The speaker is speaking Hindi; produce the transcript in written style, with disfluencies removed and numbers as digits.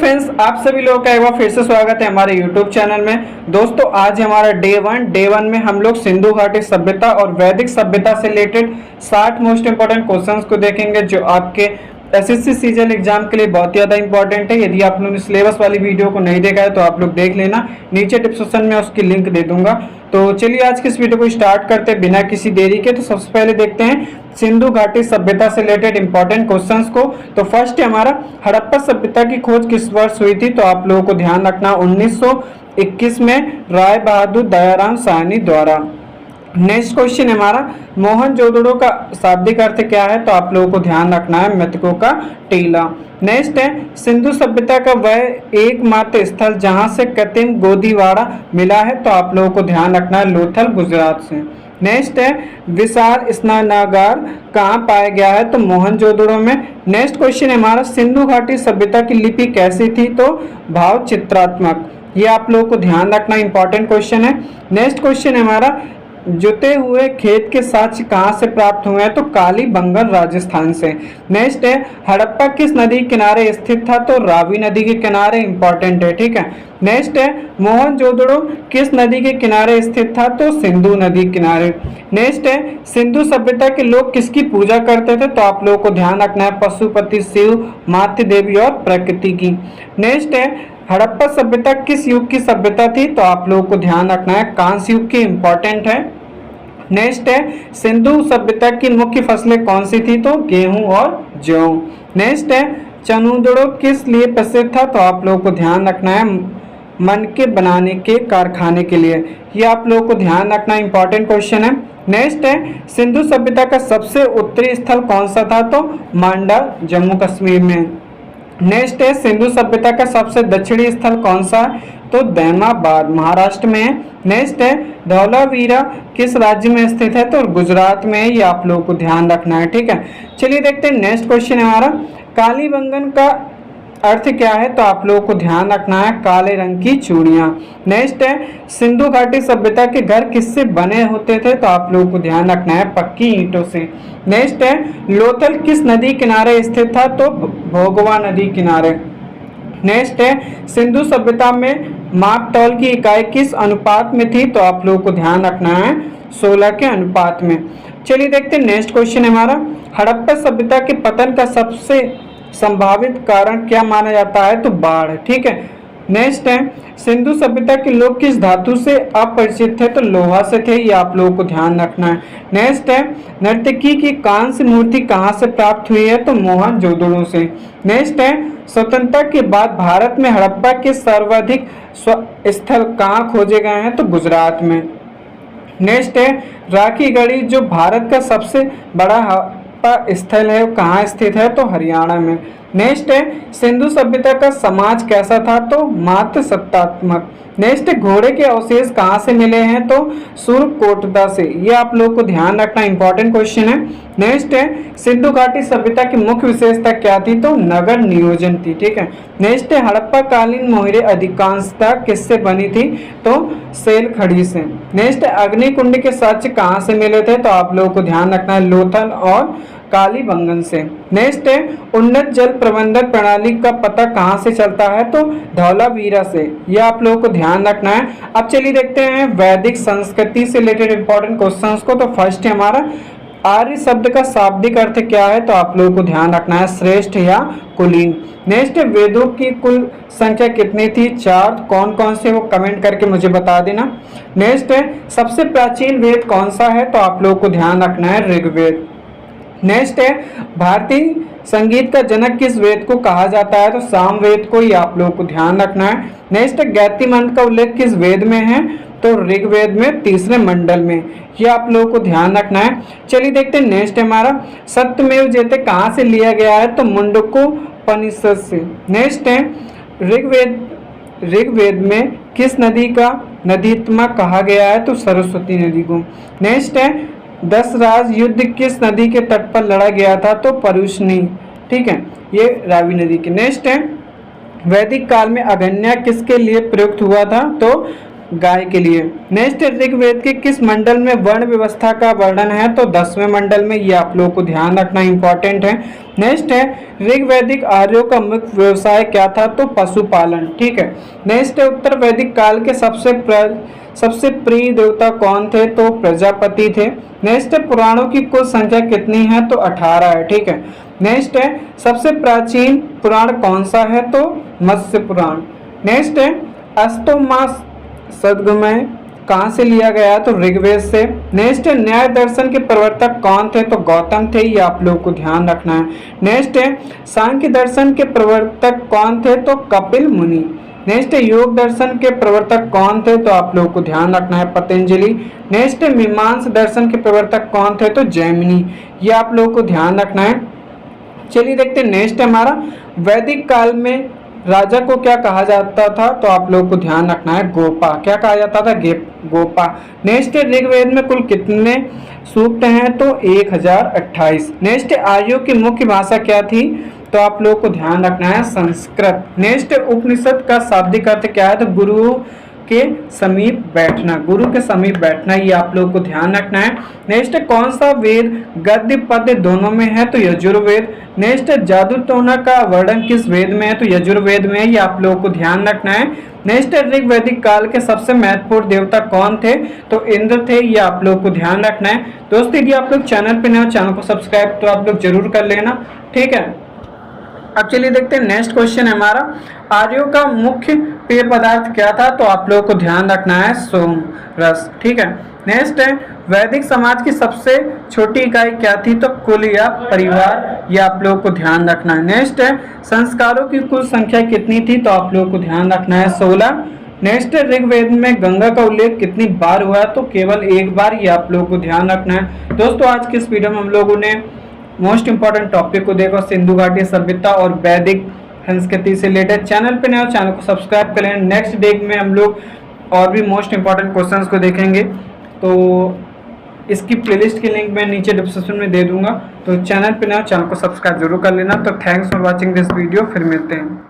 फ्रेंड्स, आप सभी लोगों का एक बार फिर से स्वागत है हमारे YouTube चैनल में। दोस्तों, आज हमारा डे वन में हम लोग सिंधु घाटी सभ्यता और वैदिक सभ्यता से रिलेटेड 60 मोस्ट इंपोर्टेंट क्वेश्चंस को देखेंगे, जो आपके एसएससी सीजीएल एग्जाम के लिए बहुत ज़्यादा इंपॉर्टेंट है। यदि आप लोगों ने सिलेबस वाली वीडियो को नहीं देखा है तो आप लोग देख लेना, नीचे डिस्क्रिप्शन में उसकी लिंक दे दूंगा। तो चलिए आज की इस वीडियो को स्टार्ट करते हैं बिना किसी देरी के। तो सबसे पहले देखते हैं सिंधु घाटी सभ्यता से रिलेटेड इंपॉर्टेंट क्वेश्चंस को। तो फर्स्ट है हमारा, हड़प्पा सभ्यता की खोज किस वर्ष हुई थी? तो आप लोगों को ध्यान रखना 1921 में राय बहादुर दयाराम साहनी द्वारा। नेक्स्ट क्वेश्चन हमारा, मोहनजोदड़ो का शाब्दिक अर्थ क्या है? तो आप लोगों को ध्यान रखना है मृतकों का टीला। नेक्स्ट है, सिंधु सभ्यता का वह एकमात्र स्थल जहां से कृत्रिम गोदीवाड़ा मिला है? तो आप लोगों को ध्यान रखना है लोथल, गुजरात से। नेक्स्ट है, विशाल स्नानागार कहाँ पाया गया है? तो मोहनजोदड़ो में। नेक्स्ट क्वेश्चन है हमारा, सिंधु घाटी सभ्यता की लिपि कैसी थी? तो भाव चित्रात्मक। ये आप लोगों को ध्यान रखना इंपॉर्टेंट क्वेश्चन है। नेक्स्ट क्वेश्चन है हमारा, जुते हुए खेत के साक्ष्य कहाँ से प्राप्त हुए हैं? तो कालीबंगन, राजस्थान से। नेक्स्ट है, हड़प्पा किस नदी के किनारे स्थित था? तो रावी नदी के किनारे, इंपॉर्टेंट है, ठीक है। नेक्स्ट है, मोहनजोदड़ो किस नदी के किनारे स्थित था? तो सिंधु नदी किनारे। नेक्स्ट है, सिंधु सभ्यता के लोग किसकी पूजा करते थे? तो आप लोगों को ध्यान रखना है पशुपति, शिव, मातृ देवी और प्रकृति की। नेक्स्ट है, हड़प्पा सभ्यता किस युग की सभ्यता थी? तो आप लोगों को ध्यान रखना है कांस्य युग की, इंपॉर्टेंट है। नेक्स्ट है, सिंधु सभ्यता की मुख्य फसलें कौन सी थी? तो गेहूं और जौ। नेक्स्ट है, चंदुड़ो किस लिए प्रसिद्ध था? तो आप लोगों को ध्यान रखना है मनके बनाने के कारखाने के लिए। ये आप लोगों को ध्यान रखना इंपॉर्टेंट क्वेश्चन है। नेक्स्ट है, सिंधु सभ्यता का सबसे उत्तरी स्थल कौन सा था? तो मांडा, जम्मू कश्मीर में। नेक्स्ट है, सिंधु सभ्यता का सबसे दक्षिणी स्थल कौन सा है? तो दैमाबाद, महाराष्ट्र में है। नेक्स्ट है, धौलावीरा किस राज्य में स्थित है? तो गुजरात में है। ये आप लोगों को ध्यान रखना है, ठीक है। चलिए देखते हैं नेक्स्ट क्वेश्चन है हमारा, कालीबंगन का अर्थ क्या है? तो आप लोगों को ध्यान रखना है काले रंग की चूड़ियां। नेक्स्ट है, सिंधु घाटी सभ्यता के घर किससे बने होते थे? तो आप लोगों को ध्यान रखना है पक्की ईंटों से। नेक्स्ट है, लोथल किस नदी किनारे स्थित था? तो भोगवा नदी किनारे। नेक्स्ट है, सिंधु सभ्यता में माप तौल की इकाई किस अनुपात में थी? तो आप लोगों को ध्यान रखना है 16 के अनुपात में। चलिए देखते हैं नेक्स्ट क्वेश्चन है हमारा, हड़प्पा सभ्यता के पतन का सबसे संभावित कारण क्या माना जाता है? तो बाढ़, ठीक है। नेक्स्ट है, सिंधु सभ्यता के लोग किस धातु से अपरिचित थे? तो लोहा से थे। ये आप लोगों को ध्यान रखना है। नेक्स्ट है, नर्तकी की कांस्य मूर्ति कहाँ से प्राप्त हुई है? तो मोहनजोदड़ो से। नेक्स्ट है, स्वतंत्रता के बाद भारत में हड़प्पा के सर्वाधिक स्थल कहाँ खोजे गए हैं? तो गुजरात में। नेक्स्ट है, राखीगढ़ी जो भारत का सबसे बड़ा स्थल है, वो कहाँ स्थित है? तो हरियाणा में। नेक्स्ट है, सिंधु सभ्यता का समाज कैसा था? तो मात्र सत्तात्मक। नेक्स्ट, घोड़े के अवशेष कहाँ से मिले हैं? तो सुरकोटदा से। ये आप लोगों को ध्यान रखना इंपॉर्टेंट क्वेश्चन है। नेक्स्ट है, सिंधु घाटी सभ्यता की मुख्य विशेषता क्या थी? तो नगर नियोजन थी, ठीक है। नेक्स्ट है, हड़प्पा कालीन मोहरे अधिकांशतः किससे बनी थी? तो सेल खड़ी से। नेक्स्ट है, अग्निकुंड के साक्ष्य कहाँ से मिले थे? तो आप लोगों को ध्यान रखना है लोथल और कालीबंगन से। नेक्स्ट है, उन्नत जल प्रबंधन प्रणाली का पता कहाँ से चलता है? तो धौलावीरा से। यह आप लोगों को ध्यान रखना है। अब चलिए देखते हैं वैदिक संस्कृति से रिलेटेड इंपॉर्टेंट क्वेश्चंस को। तो फर्स्ट है हमारा, आर्य शब्द का शाब्दिक अर्थ क्या है? तो आप लोगों को ध्यान रखना है श्रेष्ठ या कुलीन। नेक्स्ट है, वेदों की कुल संख्या कितनी थी? 4। कौन कौन से वो कमेंट करके मुझे बता देना। नेक्स्ट है, सबसे प्राचीन वेद कौन सा है? तो आप लोगों को ध्यान रखना है ऋग्वेद। नेक्स्ट है, भारतीय संगीत का जनक किस वेद को कहा जाता है? तो सामवेद को। ये आप लोगों को ध्यान रखना है। नेक्स्ट है, गायत्री मंत्र का उल्लेख किस वेद में है? तो ऋग्वेद में 3रे मंडल में। ये आप लोगों को ध्यान रखना है। चलिए देखते हैं नेक्स्ट है हमारा, सत्यमेव जयते कहाँ से लिया गया है? तो मुंडकोपनिषद से। नेक्स्ट है, ऋग्वेद में किस नदी का नदीत्मा कहा गया है? तो सरस्वती नदी को। नेक्स्ट है, 10 राज युद्ध किस नदी के तट पर लड़ा गया था? तो परुष्णी, ठीक है, ये रावी नदी के। नेक्स्ट है, वैदिक काल में अगन्या किसके लिए प्रयुक्त हुआ था? तो गाय के लिए। नेक्स्ट ऋग्वेद के किस मंडल में वर्ण व्यवस्था का वर्णन है, तो 10वें मंडल में। ये आप लोगों को ध्यान रखना इंपॉर्टेंट है। नेक्स्ट है ऋग्वैदिक आर्यों का मुख्य व्यवसाय क्या था, तो पशुपालन। ठीक है। नेक्स्ट है उत्तर वैदिक काल के सबसे प्रिय देवता कौन थे, तो प्रजापति थे। नेक्स्ट है पुराणों की कुल संख्या कितनी है, तो 18 है। ठीक है। नेक्स्ट है सबसे प्राचीन पुराण कौन सा है, तो मत्स्य पुराण। नेक्स्ट है अष्टोमा सद्गमय कहाँ से लिया गया, तो ऋग्वेद से। नेक्स्ट है न्याय दर्शन के प्रवर्तक कौन थे, तो गौतम थे। ये आप लोगों को ध्यान रखना है। नेक्स्ट है सांख्य दर्शन के प्रवर्तक कौन थे, तो कपिल मुनि। नेक्स्ट है योग दर्शन के प्रवर्तक कौन थे, तो आप लोगों को ध्यान रखना है पतंजलि। नेक्स्ट है मीमांस दर्शन के प्रवर्तक कौन थे, तो जैमिनी। ये आप लोगों को ध्यान रखना है। चलिए देखते हैं नेक्स्ट हमारा वैदिक काल में राजा को क्या कहा जाता था, तो आप लोगों को ध्यान रखना है गोपा। क्या कहा जाता था, गोपा। नेक्स्ट ऋग्वेद में कुल कितने सूक्त हैं, तो 1028। नेक्स्ट आर्यों की मुख्य भाषा क्या थी, तो आप लोगों को ध्यान रखना है संस्कृत। नेक्स्ट उपनिषद का शाब्दिक अर्थ क्या है, तो गुरु के समीप बैठना, गुरु के समीप बैठना। ये आप लोगों को ध्यान रखना है। नेक्स्ट कौन सा वेद गद्य पद्य दोनों में है, तो यजुर्वेद। नेक्स्ट जादू टोना का वर्णन किस वेद में है, तो यजुर्वेद में। ये आप लोगों को ध्यान रखना है। नेक्स्ट ऋग्वैदिक काल के सबसे महत्वपूर्ण देवता कौन थे, तो इंद्र थे। ये आप लोगों को ध्यान रखना है। दोस्तों यदि आप लोग चैनल पे नए हो, चैनल को सब्सक्राइब तो आप लोग जरूर कर लेना। ठीक है। अब चलिए देखते हैं नेक्स्ट क्वेश्चन है हमारा, आर्यों का मुख्य पेय पदार्थ क्या था, तो आप लोगों को ध्यान रखना है सोम रस। ठीक है। नेक्स्ट है वैदिक समाज की सबसे छोटी इकाई क्या थी, तो कुल या परिवार। ये आप लोगों को ध्यान रखना है। नेक्स्ट है संस्कारों की कुल संख्या कितनी थी, तो आप लोगों को ध्यान रखना है 16। नेक्स्ट ऋग्वेद में गंगा का उल्लेख कितनी बार हुआ, तो केवल एक बार। ये आप लोगों को ध्यान रखना है। दोस्तों आज की इस वीडियो में हम लोगों ने मोस्ट इंपॉर्टेंट टॉपिक को देखो, सिंधु घाटी सभ्यता और वैदिक संस्कृति से रिलेटेड। चैनल पे नए हो, चैनल को सब्सक्राइब कर लें। नेक्स्ट डे में हम लोग और भी मोस्ट इंपॉर्टेंट क्वेश्चंस को देखेंगे, तो इसकी प्लेलिस्ट की लिंक मैं नीचे डिस्क्रिप्शन में दे दूंगा। तो चैनल पे नए हो, चैनल को सब्सक्राइब जरूर कर लेना। तो thanks for watching this video, फिर मिलते हैं।